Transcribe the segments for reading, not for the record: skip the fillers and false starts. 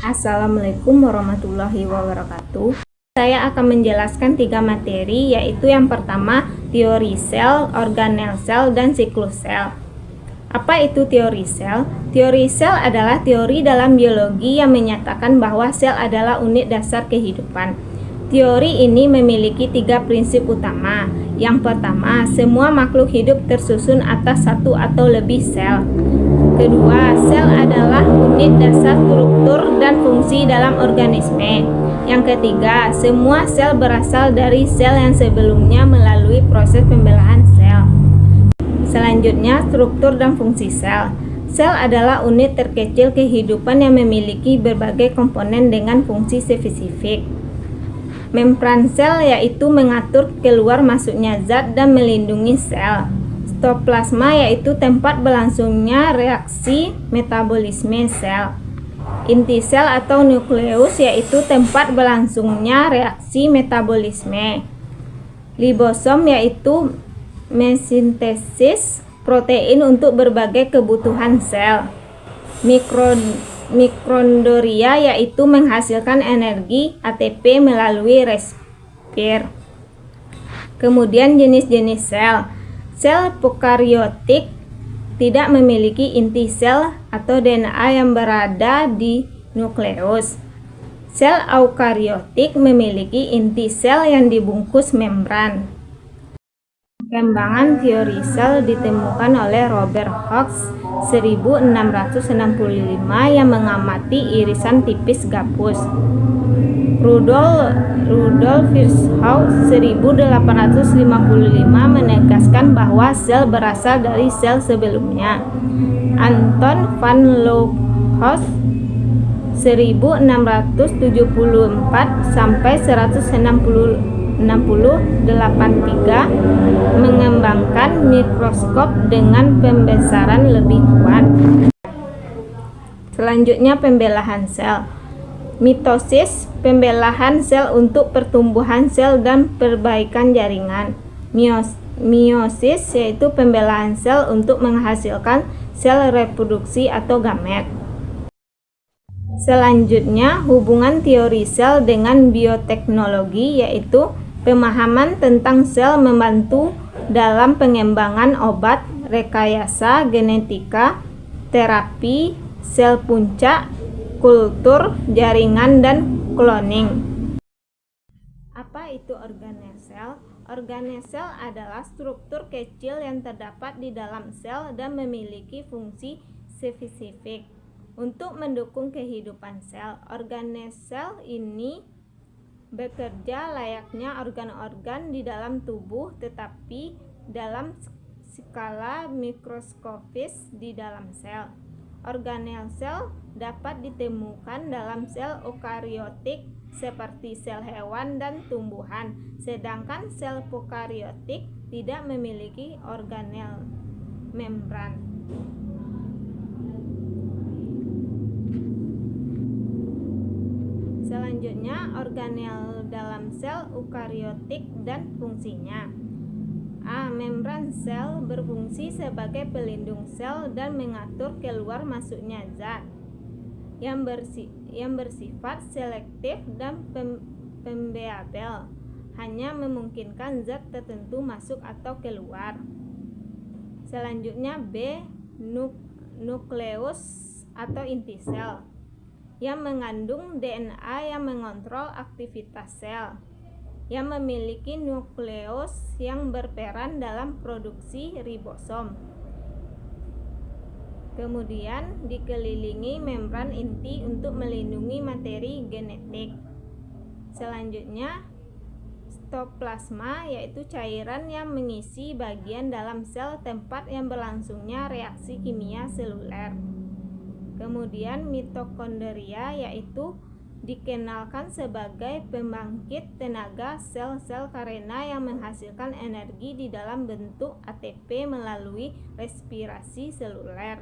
Assalamualaikum warahmatullahi wabarakatuh. Saya akan menjelaskan 3 materi, yaitu yang pertama teori sel, organel sel, dan siklus sel. Apa itu teori sel? Teori sel adalah teori dalam biologi yang menyatakan bahwa sel adalah unit dasar kehidupan. Teori ini memiliki 3 prinsip utama. Yang pertama, semua makhluk hidup tersusun atas satu atau lebih sel. Kedua, sel adalah unit dasar struktur dan fungsi dalam organisme. Yang ketiga, semua sel berasal dari sel yang sebelumnya melalui proses pembelahan sel. Selanjutnya, struktur dan fungsi sel. Sel adalah unit terkecil kehidupan yang memiliki berbagai komponen dengan fungsi spesifik. Membran sel yaitu mengatur keluar masuknya zat dan melindungi sel. Sitoplasma yaitu tempat berlangsungnya reaksi metabolisme sel. Inti sel atau nukleus yaitu tempat berlangsungnya reaksi metabolisme. Ribosom yaitu mesintesis protein untuk berbagai kebutuhan sel. Mitokondria yaitu menghasilkan energi ATP melalui respir. Kemudian jenis-jenis sel. Sel prokaryotik tidak memiliki inti sel atau DNA yang berada di nukleus. Sel eukaryotik memiliki inti sel yang dibungkus membran. Perkembangan teori sel ditemukan oleh Robert Hooke 1665 yang mengamati irisan tipis gabus. Rudolf Virchow 1855 menegaskan bahwa sel berasal dari sel sebelumnya. Anton van Leeuwenhoek 1674 sampai 1683 mengembangkan mikroskop dengan pembesaran lebih kuat. Selanjutnya, pembelahan sel. Mitosis, pembelahan sel untuk pertumbuhan sel dan perbaikan jaringan. Meiosis, yaitu pembelahan sel untuk menghasilkan sel reproduksi atau gamet. Selanjutnya, hubungan teori sel dengan bioteknologi, yaitu pemahaman tentang sel membantu dalam pengembangan obat, rekayasa genetika, terapi, sel puncak, kultur, jaringan, dan cloning. Apa itu organel sel? Organel sel adalah struktur kecil yang terdapat di dalam sel dan memiliki fungsi spesifik untuk mendukung kehidupan sel. Organel sel ini bekerja layaknya organ-organ di dalam tubuh, tetapi dalam skala mikroskopis di dalam sel. Organel sel dapat ditemukan dalam sel eukariotik seperti sel hewan dan tumbuhan, sedangkan sel prokaryotik tidak memiliki organel membran. Selanjutnya, organel dalam sel eukariotik dan fungsinya. Membran sel berfungsi sebagai pelindung sel dan mengatur keluar masuknya zat yang bersifat selektif dan pembeabel, hanya memungkinkan zat tertentu masuk atau keluar. Selanjutnya, B. Nukleus atau inti sel yang mengandung DNA yang mengontrol aktivitas sel, yang memiliki nukleus yang berperan dalam produksi ribosom. Kemudian dikelilingi membran inti untuk melindungi materi genetik. Selanjutnya, sitoplasma yaitu cairan yang mengisi bagian dalam sel tempat yang berlangsungnya reaksi kimia seluler. Kemudian mitokondria yaitu dikenalkan sebagai pembangkit tenaga sel-sel karena yang menghasilkan energi di dalam bentuk ATP melalui respirasi seluler.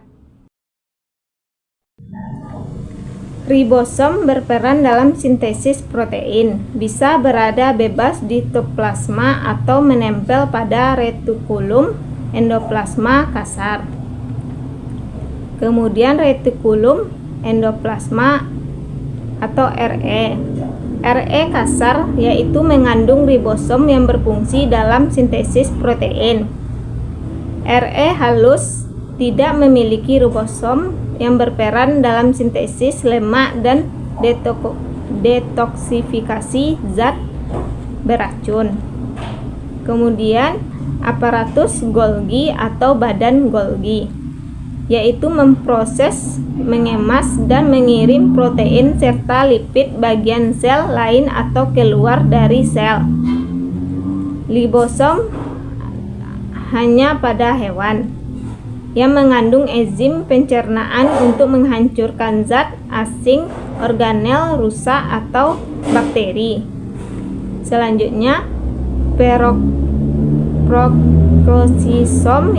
Ribosom berperan dalam sintesis protein, bisa berada bebas di sitoplasma atau menempel pada retikulum endoplasma kasar. Kemudian retikulum endoplasma atau Re. Re kasar yaitu mengandung ribosom yang berfungsi dalam sintesis protein. Re halus tidak memiliki ribosom yang berperan dalam sintesis lemak dan detoksifikasi zat beracun. Kemudian aparatus Golgi atau badan Golgi, yaitu memproses, mengemas, dan mengirim protein serta lipid bagian sel lain atau keluar dari sel. Libosom hanya pada hewan yang mengandung enzim pencernaan untuk menghancurkan zat asing, organel rusak, atau bakteri. Selanjutnya, peroksisom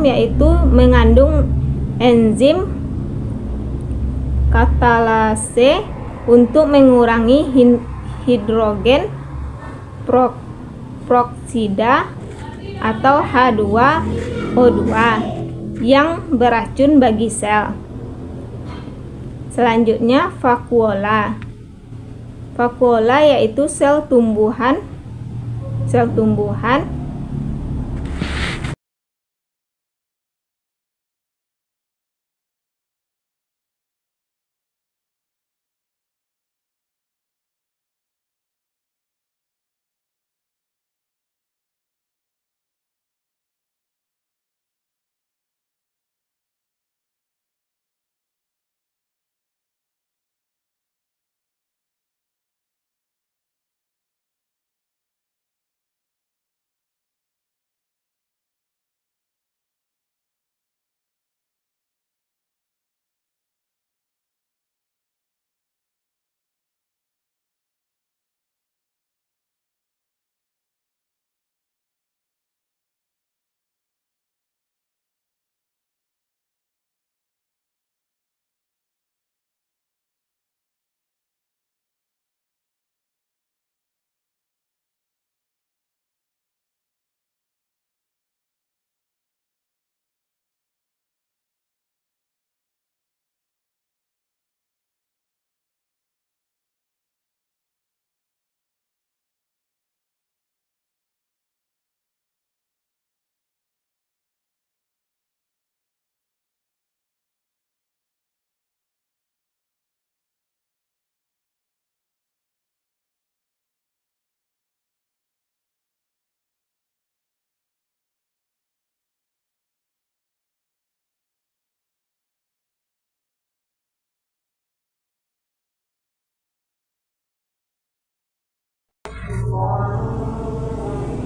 yaitu mengandung enzim katalase untuk mengurangi hidrogen peroksida atau H2O2 yang beracun bagi sel. Selanjutnya, vakuola. Vakuola yaitu sel tumbuhan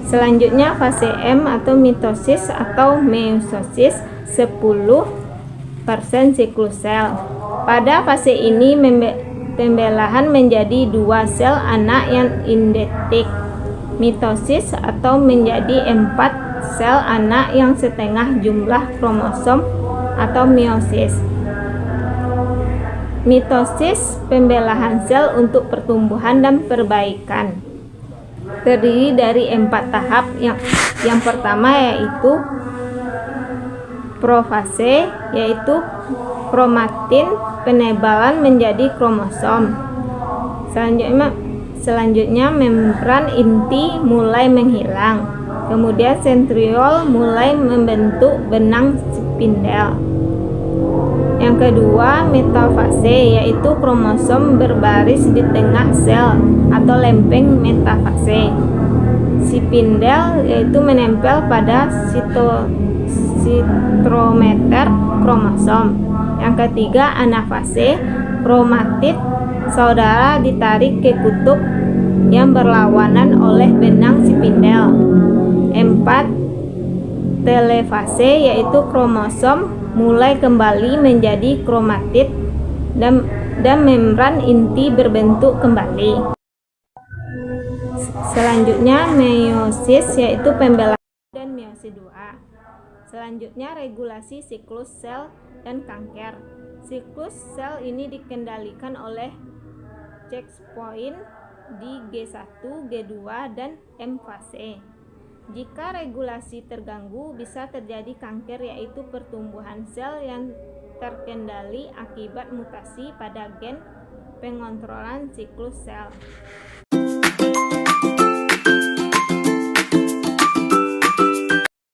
Selanjutnya, fase M atau mitosis atau meiosis 10% siklus sel. Pada fase ini pembelahan menjadi dua sel anak yang identik, mitosis, atau menjadi 4 sel anak yang setengah jumlah kromosom atau meiosis. Mitosis pembelahan sel untuk pertumbuhan dan perbaikan. Terdiri dari 4 tahap. Yang pertama yaitu profase, yaitu kromatin penebalan menjadi kromosom. Selanjutnya membran inti mulai menghilang. Kemudian sentriol mulai membentuk benang spindel. Yang kedua, metafase, yaitu kromosom berbaris di tengah sel atau lempeng metafase. Spindel yaitu menempel pada sitrometer kromosom. Yang ketiga, anafase, kromatid saudara ditarik ke kutub yang berlawanan oleh benang spindel. 4, telefase, yaitu kromosom mulai kembali menjadi kromatid dan membran inti berbentuk kembali. Selanjutnya meiosis, yaitu pembelahan dan meiosis 2. Selanjutnya regulasi siklus sel dan kanker. Siklus sel ini dikendalikan oleh checkpoint di G1, G2, dan M fase. Jika regulasi terganggu, bisa terjadi kanker, yaitu pertumbuhan sel yang terkendali akibat mutasi pada gen pengontrolan siklus sel.